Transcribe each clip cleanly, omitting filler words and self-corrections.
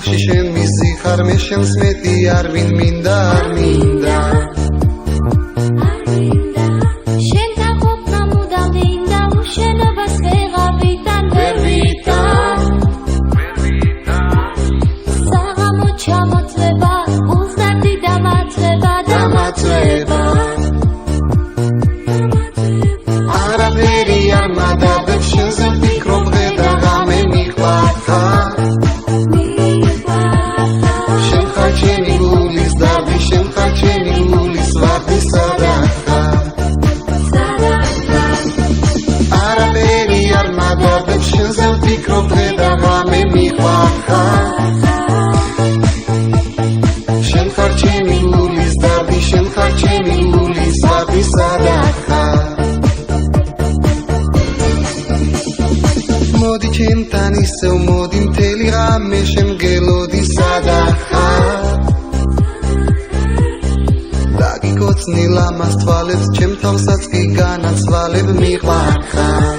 გულში შენ მისიხარ მე შენს მეტი არ ვინ მინდა არ მინდა შენთან ყოფნა მუდამ მინდა უშენობას ვეღარიდან ვერ ვიტან საღამო ჩამოწება უზარდი დამატება დამატება არაფერი არ მადადებს შენზე ვფიქრობ დღე და ღამე მიყვარხარ შენ ხარ ჩემი გულის დარდი შენ ხარ ჩემი გულის ვარდი სადაც ხარ არაფერი არ მადადებს შენზე ვფიქრობ დღე და ღამე მიყვარხარ შენ ხარ ჩემი გულის დარდი შენ ხარ ჩემი გულის ვარდი სადაც ხარ მოდი ჩემთან ისევ მოდი მთელი ღამე შემგელოდი სადაც ხარ დაგიკოცნი ლამაზ თვალებს ჩემ თავსაც კი განაცვალებ მიყვარხარ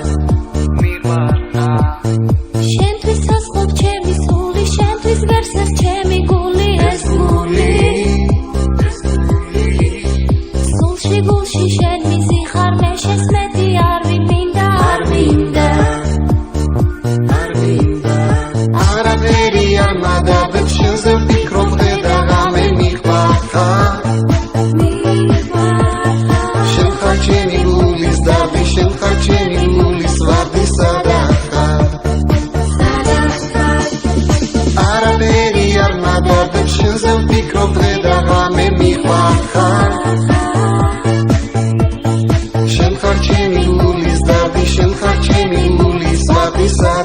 შენთვის ასხობ ჩემი სული შენთვის ვერსეს ჩემი გული ეს გული სულში გულში შენ მისიხარ მე შენს მეტი არ ვინ მინდა არ მინდა არაფერი არ მადადებს შენზე ვფიქრობ დღე და ღამე მიყვარხარ შენ ხარ ჩემი გულის დარდი შენ ხარ ჩემი გულის ვარდი სადაც ხარ არაფერი არ მადადებს შენზე ვფიქრობ დღე და ღამე მიყვარხარ შენ ხარ ჩემი გულის დარდი შენ ხარ ჩემი გულის ვარდი სადაც